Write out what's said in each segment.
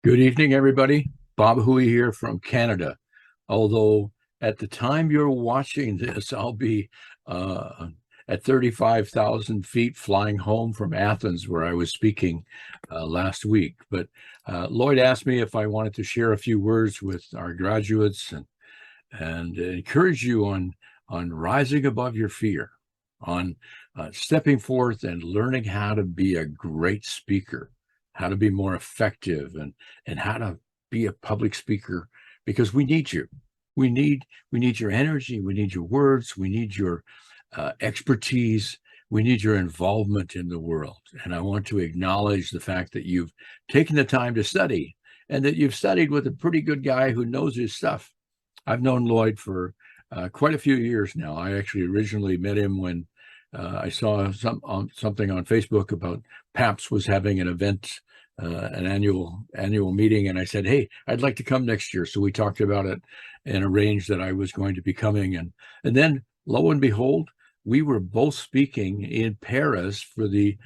Good evening, everybody. Bob Hui here from Canada. Although at the time you're watching this, I'll be at 35,000 feet flying home from Athens, where I was speaking last week. But Lloyd asked me if I wanted to share a few words with our graduates and encourage you on rising above your fear, on stepping forth and learning how to be a great speaker, how to be more effective, and how to be a public speaker, because we need you. We need your energy. We need your words. We need your expertise. We need your involvement in the world. And I want to acknowledge the fact that you've taken the time to study and that you've studied with a pretty good guy who knows his stuff. I've known Lloyd for quite a few years now. I actually originally met him when I saw something on Facebook about PAPS was having an event, an annual meeting, and I said, "Hey, I'd like to come next year." So we talked about it and arranged that I was going to be coming, and then lo and behold, we were both speaking in Paris for the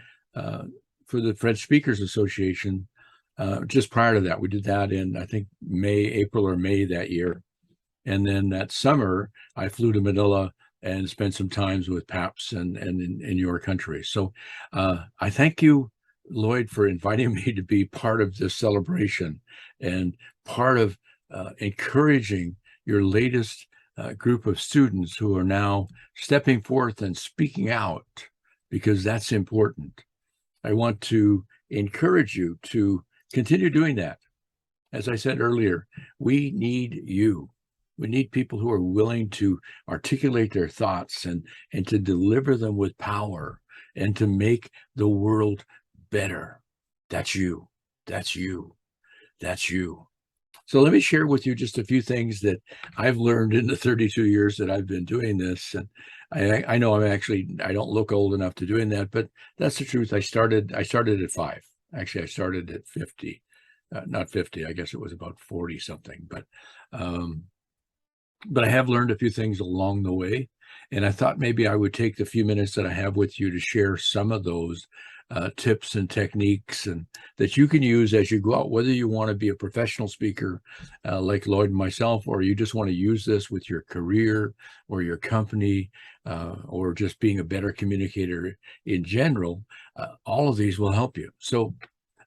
French Speakers Association. Just prior to that, we did that in I think April or May that year. And then that summer, I flew to Manila and spent some times with PAPS and in your country. So I thank you, Lloyd, for inviting me to be part of this celebration and part of encouraging your latest group of students who are now stepping forth and speaking out, because that's important. I want to encourage you to continue doing that. As I said earlier, we need you. We need people who are willing to articulate their thoughts and to deliver them with power and to make the world better. That's you. That's you. That's you. So let me share with you just a few things that I've learned in the 32 years that I've been doing this. And I know I don't look old enough to doing that, but that's the truth. I started at 5. Actually, I started at 50. Not 50, I guess it was about 40 something. But I have learned a few things along the way, and I thought maybe I would take the few minutes that I have with you to share some of those tips and techniques and that you can use as you go out, whether you want to be a professional speaker like Lloyd and myself, or you just want to use this with your career or your company, or just being a better communicator in general. All of these will help you. So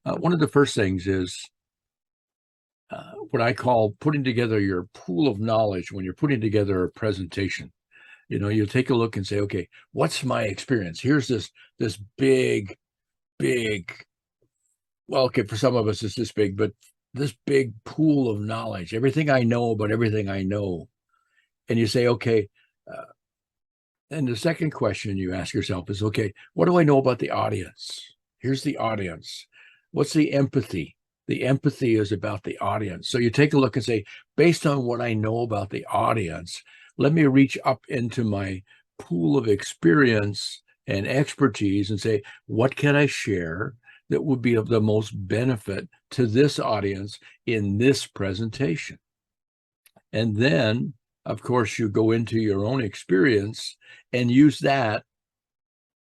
one of the first things is what I call putting together your pool of knowledge when you're putting together a presentation. You'll take a look and say, okay, what's my experience? Here's this big, well, okay, for some of us it's this big, but this big pool of knowledge, everything I know about everything I know. And you say, okay, and the second question you ask yourself is, okay, what do I know about the audience? Here's the audience. What's the empathy? The empathy is about the audience. So you take a look and say, based on what I know about the audience, let me reach up into my pool of experience and expertise and say, what can I share that would be of the most benefit to this audience in this presentation? And then, of course, you go into your own experience and use that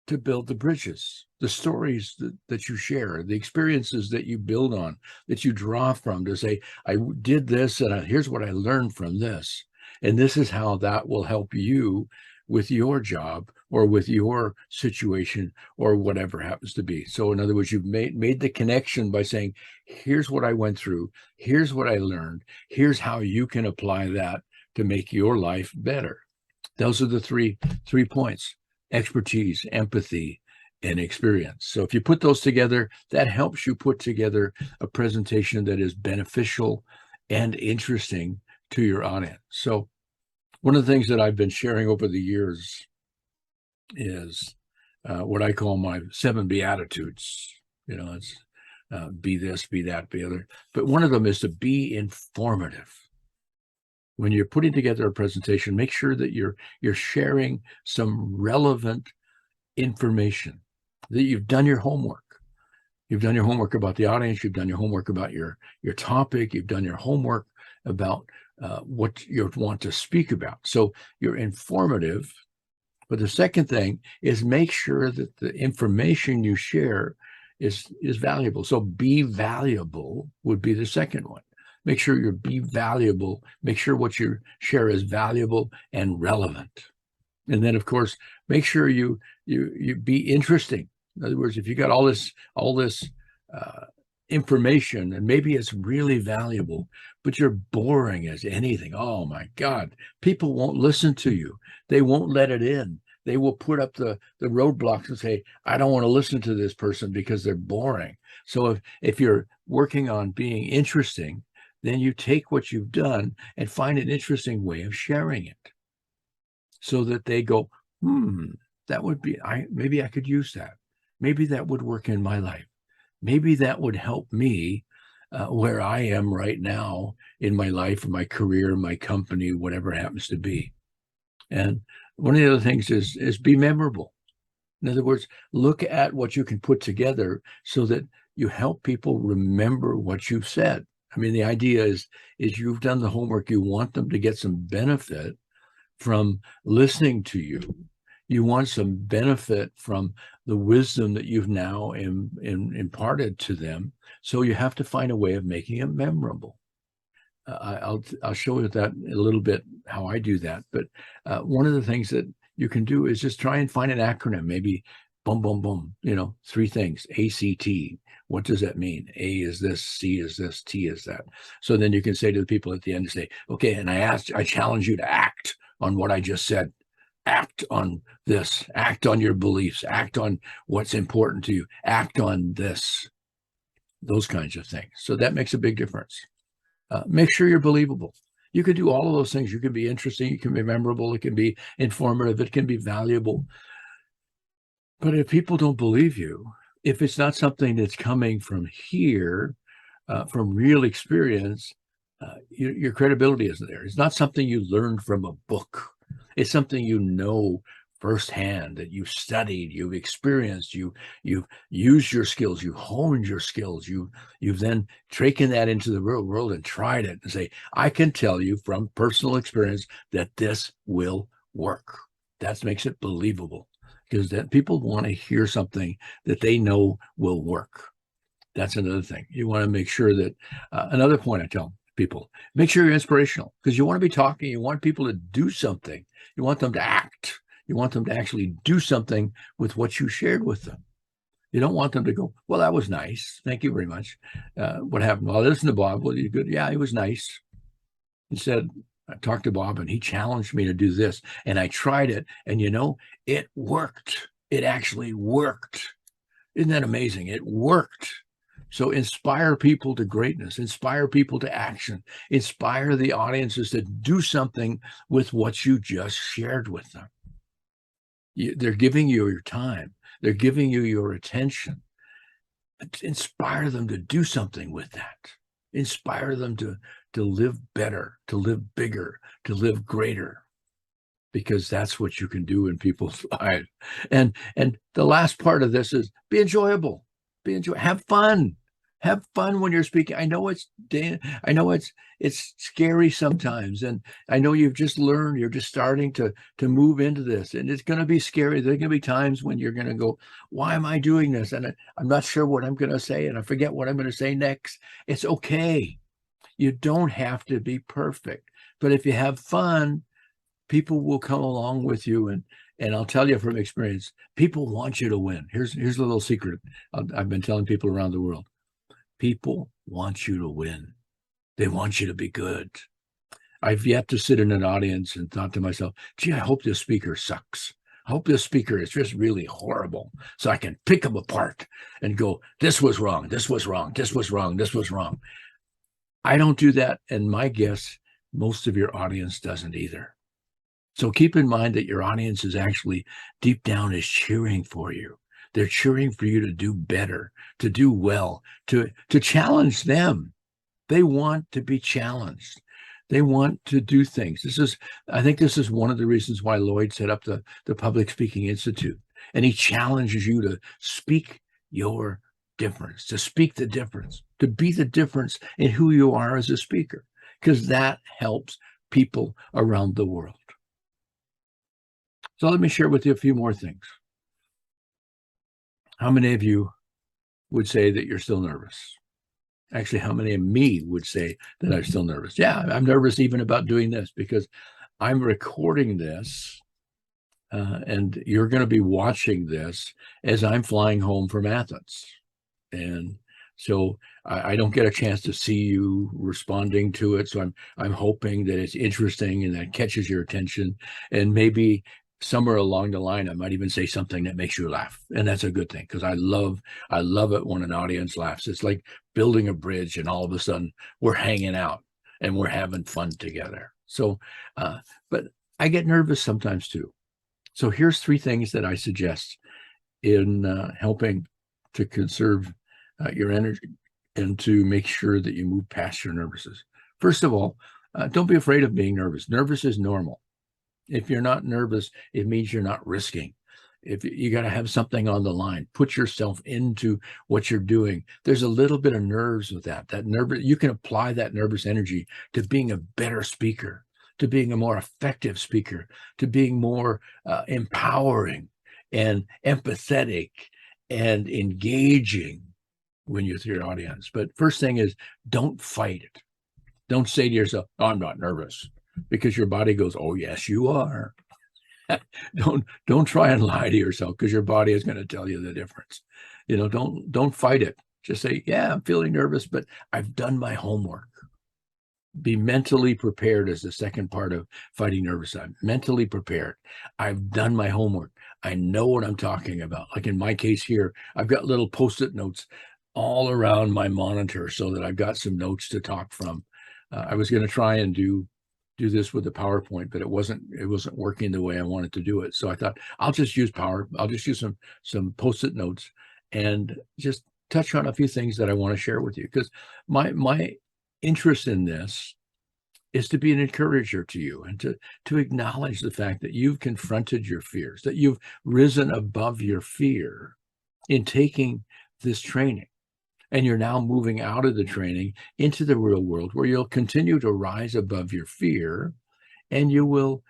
to build the bridges, the stories that you share, the experiences that you build on, that you draw from, to say, I did this and here's what I learned from this. And this is how that will help you with your job or with your situation or whatever happens to be. So in other words, you've made the connection by saying, here's what I went through, here's what I learned, here's how you can apply that to make your life better. Those are the three points: expertise, empathy, and experience. So if you put those together, that helps you put together a presentation that is beneficial and interesting to your audience. So one of the things that I've been sharing over the years is what I call my 7 Beatitudes. It's be this, be that, be other. But one of them is to be informative. When you're putting together a presentation, make sure that you're sharing some relevant information, that you've done your homework. You've done your homework about the audience. You've done your homework about your topic. You've done your homework about what you want to speak about. So you're informative. But the second thing is make sure that the information you share is valuable. So be valuable would be the second one. Make sure you be valuable. Make sure what you share is valuable and relevant. And then, of course, make sure you be interesting. In other words, if you got all this information, and maybe it's really valuable, but you're boring as anything. Oh my God, people won't listen to you. They won't let it in. They will put up the roadblocks and say, I don't want to listen to this person because they're boring. So if you're working on being interesting, then you take what you've done and find an interesting way of sharing it so that they go, that would be, maybe I could use that. Maybe that would work in my life. Maybe that would help me where I am right now in my life, my career, my company, whatever it happens to be. And one of the other things is be memorable. In other words, look at what you can put together so that you help people remember what you've said. I mean, the idea is you've done the homework. You want them to get some benefit from listening to you. You want some benefit from the wisdom that you've now imparted to them. So you have to find a way of making it memorable. I'll show you that a little bit, how I do that. But one of the things that you can do is just try and find an acronym, maybe boom, boom, boom, 3 things, ACT. What does that mean? A is this, C is this, T is that. So then you can say to the people at the end, say, okay, and I challenge you to act on what I just said. Act on this, act on your beliefs, act on what's important to you, act on this, those kinds of things. So that makes a big difference. Make sure you're believable. You can do all of those things. You can be interesting, you can be memorable, it can be informative, it can be valuable. But if people don't believe you, if it's not something that's coming from here, from real experience, your credibility isn't there. It's not something you learned from a book. It's something you know firsthand, that you've studied, you've experienced, you've used your skills, you've honed your skills, you've then taken that into the real world and tried it and say, I can tell you from personal experience that this will work. That makes it believable, because that people want to hear something that they know will work. That's another thing. You want to make sure that, another point I tell people, make sure you're inspirational, because you want to be talking, you want people to do something. You want them to act. You want them to actually do something with what you shared with them. You don't want them to go, well, that was nice. Thank you very much. What happened? Well, listen to Bob. Well, you good? Yeah, he was nice. Instead, I talked to Bob and he challenged me to do this. And I tried it. And it worked. It actually worked. Isn't that amazing? It worked. So inspire people to greatness, inspire people to action, inspire the audiences to do something with what you just shared with them. They're giving you your time. They're giving you your attention. Inspire them to do something with that. Inspire them to live better, to live bigger, to live greater, because that's what you can do in people's lives. And the last part of this is be enjoyable. Have fun. Have fun when you're speaking. I know it's scary sometimes, and I know you've just learned, you're just starting to move into this, and it's going to be scary. There are going to be times when you're going to go, why am I doing this? And I'm not sure what I'm going to say, and I forget what I'm going to say next. It's okay. You don't have to be perfect, but if you have fun, people will come along with you. And I'll tell you from experience, people want you to win. Here's a little secret I've been telling people around the world. People want you to win. They want you to be good. I've yet to sit in an audience and thought to myself, gee, I hope this speaker sucks. I hope this speaker is just really horrible, so I can pick them apart and go, this was wrong, this was wrong, this was wrong, this was wrong. I don't do that, and my guess, most of your audience doesn't either. So keep in mind that your audience is actually deep down is cheering for you. They're cheering for you to do better, to do well, to challenge them. They want to be challenged. They want to do things. I think this is one of the reasons why Lloyd set up the Public Speaking Institute. And he challenges you to speak your difference, to speak the difference, to be the difference in who you are as a speaker, because that helps people around the world. So let me share with you a few more things. How many of you would say that you're still nervous? Actually, how many of me would say that I'm still nervous? Yeah, I'm nervous even about doing this because I'm recording this and you're going to be watching this as I'm flying home from Athens. And so I don't get a chance to see you responding to it. So I'm hoping that it's interesting and that catches your attention. And maybe somewhere along the line, I might even say something that makes you laugh. And that's a good thing because I love it when an audience laughs. It's like building a bridge and all of a sudden we're hanging out and we're having fun together. So, but I get nervous sometimes too. So here's 3 things that I suggest in helping to conserve your energy and to make sure that you move past your nervousness. First of all, don't be afraid of being nervous. Nervous is normal. If you're not nervous, it means you're not risking. If you got to have something on the line, put yourself into what you're doing. There's a little bit of nerves with that. That nervous, you can apply that nervous energy to being a better speaker, to being a more effective speaker, to being more empowering and empathetic and engaging when you're with your audience. But first thing is, don't fight it. Don't say to yourself, oh, I'm not nervous, because your body goes, oh, yes, you are. Don't try and lie to yourself because your body is going to tell you the difference. Don't fight it. Just say, yeah, I'm feeling nervous, but I've done my homework. Be mentally prepared is the second part of fighting nervous. I'm mentally prepared. I've done my homework. I know what I'm talking about. Like in my case here, I've got little Post-it notes all around my monitor so that I've got some notes to talk from. I was going to try and do this with the PowerPoint, but it wasn't working the way I wanted to do it. So I thought I'll just use some Post-it notes and just touch on a few things that I want to share with you, because my interest in this is to be an encourager to you and to acknowledge the fact that you've confronted your fears, that you've risen above your fear in taking this training. And you're now moving out of the training into the real world where you'll continue to rise above your fear and you will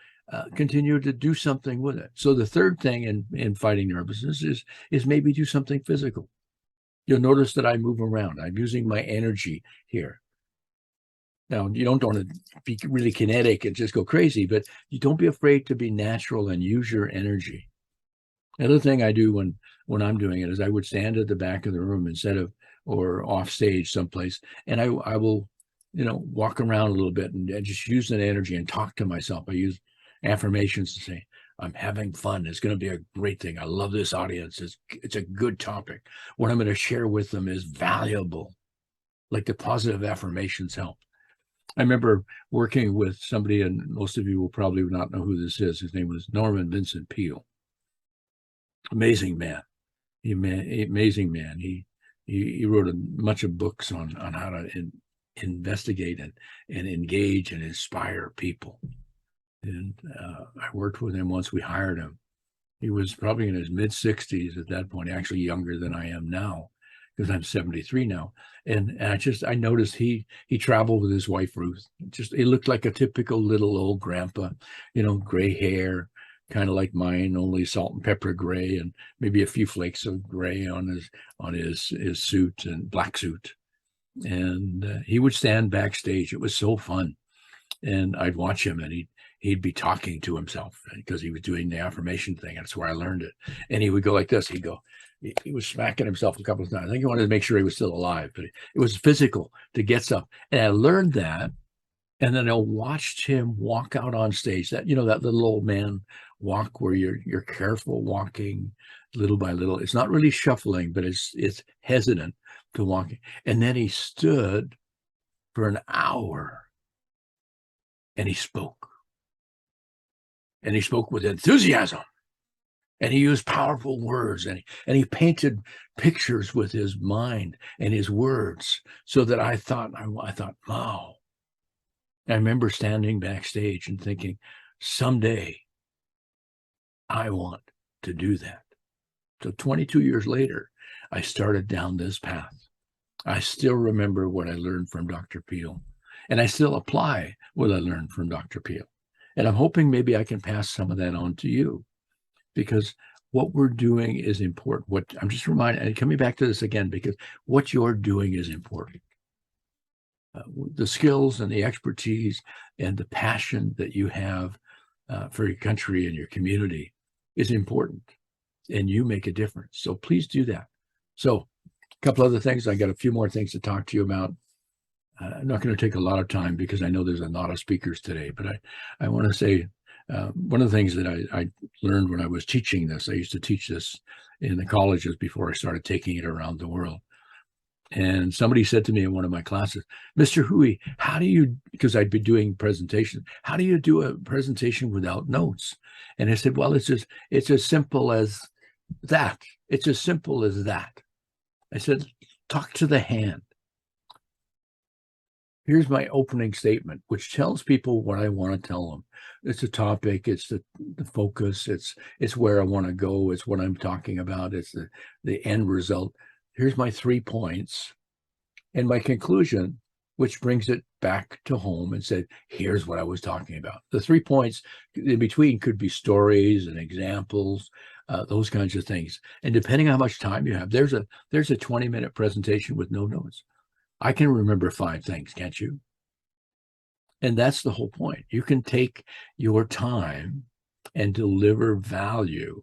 continue to do something with it. So the third thing in fighting nervousness is maybe do something physical. You'll notice that I move around. I'm using my energy here. Now, you don't want to be really kinetic and just go crazy, but you don't be afraid to be natural and use your energy. Another thing I do when I'm doing it is I would stand at the back of the room or off stage someplace, and I will, walk around a little bit and just use that energy and talk to myself. I use affirmations to say, I'm having fun. It's going to be a great thing. I love this audience. It's a good topic. What I'm going to share with them is valuable. Like the positive affirmations help. I remember working with somebody, and most of you will probably not know who this is. His name was Norman Vincent Peale. Amazing man. Amazing man. He wrote a bunch of books on how to investigate and engage and inspire people. And I worked with him once. We hired him. He was probably in his mid-60s at that point, actually younger than I am now, because I'm 73 now. And I noticed he traveled with his wife, Ruth. He looked like a typical little old grandpa, gray hair, kind of like mine, only salt and pepper gray, and maybe a few flakes of gray on his suit and black suit. And he would stand backstage. It was so fun. And I'd watch him, and he'd be talking to himself because he was doing the affirmation thing. That's where I learned it. And he would go like this. He was smacking himself a couple of times. I think he wanted to make sure he was still alive, but it was physical to get stuff. And I learned that. And then I watched him walk out on stage. That little old man walk where you're careful walking little by little. It's not really shuffling, but it's hesitant to walking. And then he stood for an hour and he spoke. And he spoke with enthusiasm. And he used powerful words, and he painted pictures with his mind and his words, so that I thought, wow. I remember standing backstage and thinking, someday I want to do that. So 22 years later, I started down this path. I still remember what I learned from Dr. Peale, and I still apply what I learned from Dr. Peale. And I'm hoping maybe I can pass some of that on to you, because what we're doing is important. What I'm just reminding, and coming back to this again, because what you're doing is important. The skills and the expertise and the passion that you have for your country and your community is important, and you make a difference. So please do that. So a couple other things. I got a few more things to talk to you about. I'm not going to take a lot of time because I know there's a lot of speakers today, but I want to say one of the things that I learned when I was teaching this, I used to teach this in the colleges before I started taking it around the world. And somebody said to me in one of my classes, Mr. Hui, how do you, because I'd be doing presentations, how do you do a presentation without notes? And I said, well, it's as simple as that. It's as simple as that. I said, talk to the hand. Here's my opening statement, which tells people what I want to tell them. It's a topic, it's the focus, it's where I want to go, it's what I'm talking about, it's the end result. Here's my 3 points and my conclusion, which brings it back to home and said, here's what I was talking about. The 3 points in between could be stories and examples, those kinds of things. And depending on how much time you have, there's a 20-minute presentation with no notes. I can remember 5 things, can't you? And that's the whole point. You can take your time and deliver value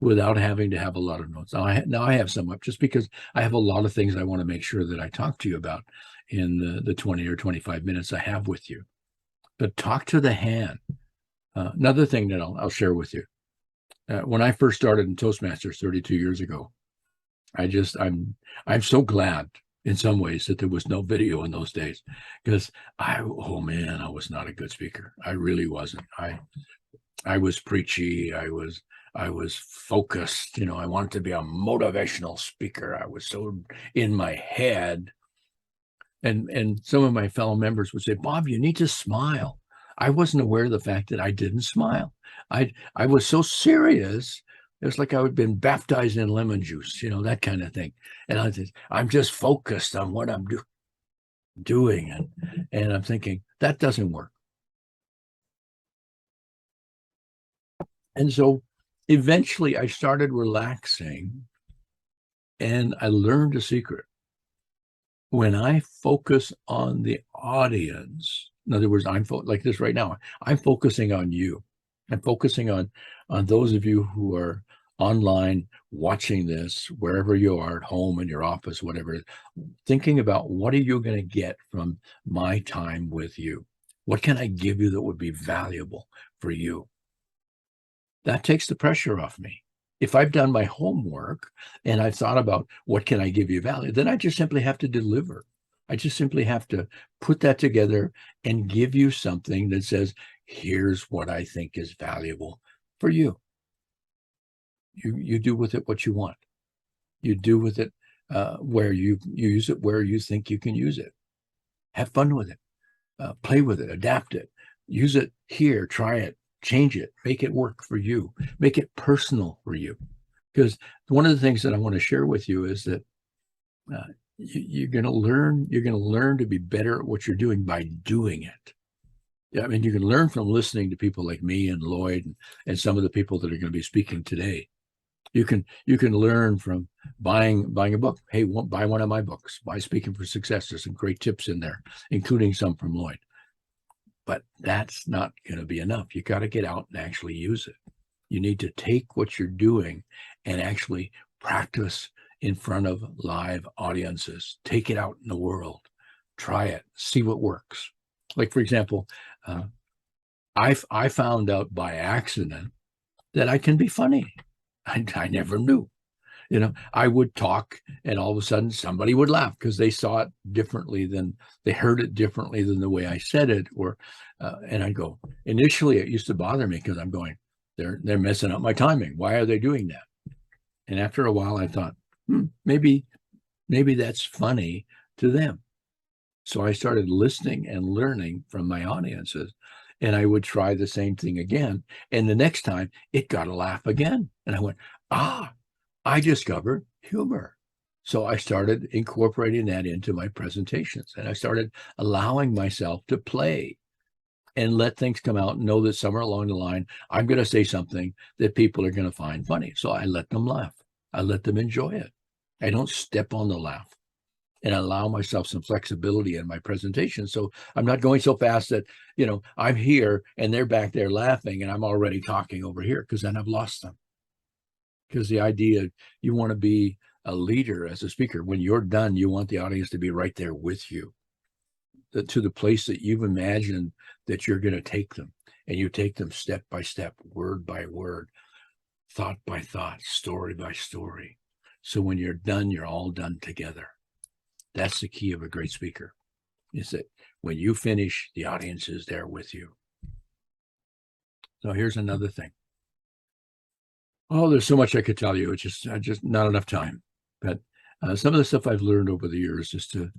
without having to have a lot of notes. Now I have some up just because I have a lot of things I want to make sure that I talk to you about in the 20 or 25 minutes I have with you. But talk to the hand. Another thing that I'll share with you. When I first started in Toastmasters 32 years ago, I'm so glad in some ways that there was no video in those days, because I was not a good speaker. I really wasn't. I was preachy. I was focused. I wanted to be a motivational speaker. I was so in my head. And some of my fellow members would say, Bob, you need to smile. I wasn't aware of the fact that I didn't smile. I was so serious. It was like I had been baptized in lemon juice, that kind of thing. And I'm just focused on what I'm doing. And I'm thinking, that doesn't work. And so eventually I started relaxing, and I learned a secret. When I focus on the audience, in other words, I'm like this right now, I'm focusing on you. I'm focusing on those of you who are online watching this, wherever you are, at home, in your office, whatever, thinking about what are you going to get from my time with you? What can I give you that would be valuable for you? That takes the pressure off me. If I've done my homework and I've thought about what can I give you value, then I just simply have to deliver. I just simply have to put that together and give you something that says, here's what I think is valuable for you. You do with it what you want. You do with it where you use it where you think you can use it. Have fun with it. Play with it. Adapt it. Use it here. Try it. Change it. Make it work for you. Make it personal for you. Because one of the things that I want to share with you is that you're going to learn. You're going to learn to be better at what you're doing by doing it. I mean, you can learn from listening to people like me and Lloyd and some of the people that are going to be speaking today. You can learn from buying a book. Hey, buy one of my books. Buy Speaking for Success. There's some great tips in there, including some from Lloyd. But that's not going to be enough. You got to get out and actually use it. You need to take what you're doing and actually practice in front of live audiences. Take it out in the world. Try it. See what works. Like, for example, I found out by accident that I can be funny. I never knew. I would talk and all of a sudden somebody would laugh because they saw it differently they heard it differently than the way I said it. And I'd go, initially it used to bother me because I'm going, they're messing up my timing. Why are they doing that? And after a while I thought, maybe that's funny to them. So I started listening and learning from my audiences, and I would try the same thing again. And the next time it got a laugh again. And I went, I discovered humor. So I started incorporating that into my presentations, and I started allowing myself to play. and let things come out and know that somewhere along the line, I'm going to say something that people are going to find funny. So I let them laugh. I let them enjoy it. I don't step on the laugh, and allow myself some flexibility in my presentation. So I'm not going so fast that, I'm here and they're back there laughing and I'm already talking over here, because then I've lost them. Because the idea, you want to be a leader as a speaker. When you're done, you want the audience to be right there with you, to the place that you've imagined that you're going to take them. And you take them step by step, word by word, thought by thought, story by story. So when you're done, you're all done together. That's the key of a great speaker, is that when you finish, the audience is there with you. So here's another thing. Oh, there's so much I could tell you. It's just not enough time. But some of the stuff I've learned over the years is to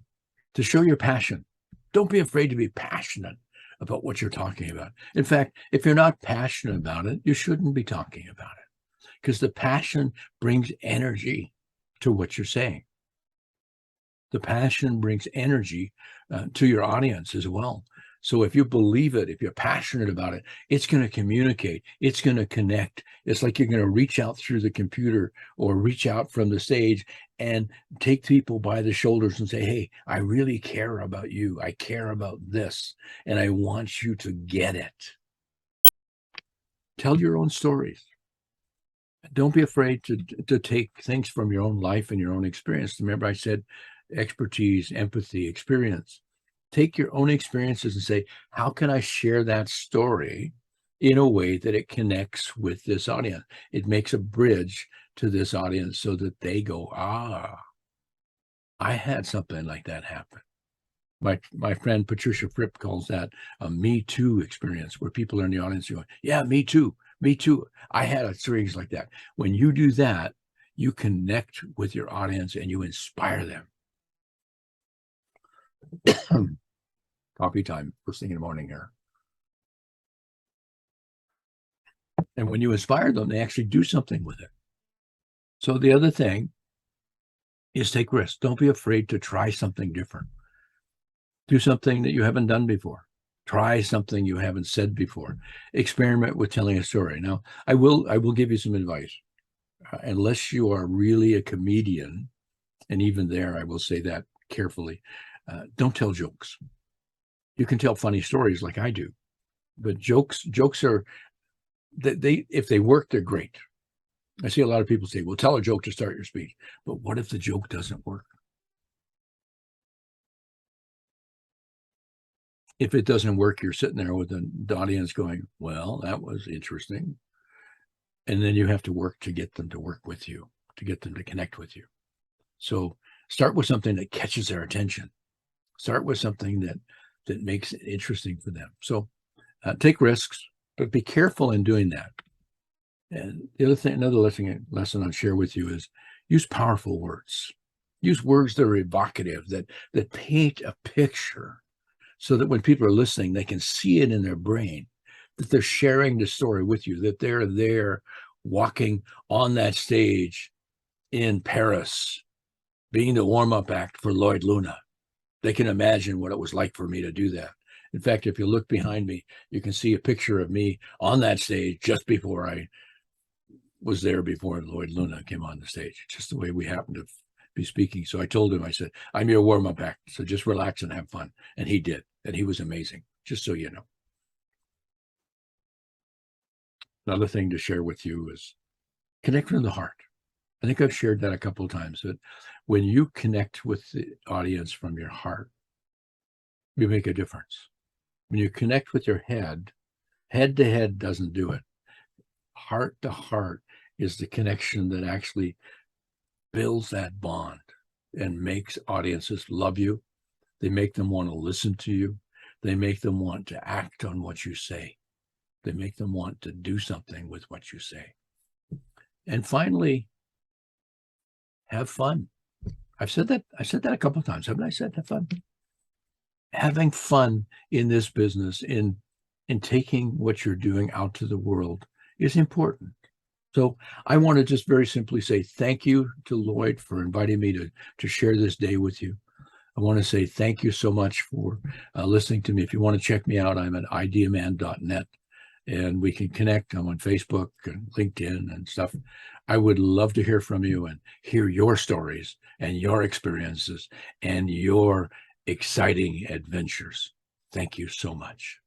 show your passion. Don't be afraid to be passionate about what you're talking about. In fact, if you're not passionate about it, you shouldn't be talking about it, because the passion brings energy to what you're saying. The passion brings energy to your audience as well. So if you believe it, if you're passionate about it, it's going to communicate. It's going to connect. It's like you're going to reach out through the computer or reach out from the stage and take people by the shoulders and say, hey, I really care about you. I care about this, and I want you to get it. Tell your own stories. Don't be afraid to take things from your own life and your own experience. Remember, I said expertise, empathy, experience. Take your own experiences and say, how can I share that story in a way that it connects with this audience? It makes a bridge to this audience so that they go, I had something like that happen. My friend Patricia Fripp calls that a Me Too experience, where people are in the audience going, yeah, me too. Me too. I had a experience like that. When you do that, you connect with your audience and you inspire them. Coffee time, first thing in the morning here. And when you inspire them, they actually do something with it. So the other thing is take risks. Don't be afraid to try something different. Do something that you haven't done before. Try something you haven't said before. Experiment with telling a story. Now, I will give you some advice. Unless you are really a comedian, and even there, I will say that carefully, don't tell jokes. You can tell funny stories like I do, but jokes are, if they work, they're great. I see a lot of people say, well, tell a joke to start your speech. But what if the joke doesn't work? If it doesn't work, you're sitting there with the audience going, well, that was interesting. And then you have to work to get them to work with you, to get them to connect with you. So start with something that catches their attention. Start with something that makes it interesting for them. So take risks, but be careful in doing that. And the other thing, another lesson I'll share with you is use powerful words. Use words that are evocative, that paint a picture, so that when people are listening, they can see it in their brain, that they're sharing the story with you, that they're there walking on that stage in Paris, being the warm-up act for Lloyd Luna. They can imagine what it was like for me to do that. In fact, if you look behind me, you can see a picture of me on that stage just before I was there, before Lloyd Luna came on the stage, just the way we happened to be speaking. So I told him, I said, I'm your warm-up act, so just relax and have fun. And he did, and he was amazing, just so you know. Another thing to share with you is connect from the heart. I think I've shared that a couple of times, that when you connect with the audience from your heart, you make a difference. When you connect with your head to head doesn't do it. Heart to heart is the connection that actually builds that bond and makes audiences love you. They make them want to listen to you. They make them want to act on what you say. They make them want to do something with what you say. And finally, have fun. I've said that a couple of times. Haven't I said have fun? Having fun in this business, in taking what you're doing out to the world, is important. So I want to just very simply say thank you to Lloyd for inviting me to share this day with you. I want to say thank you so much for listening to me. If you want to check me out, I'm at ideaman.net, and we can connect. I'm on Facebook and LinkedIn and stuff. I would love to hear from you and hear your stories and your experiences and your exciting adventures. Thank you so much.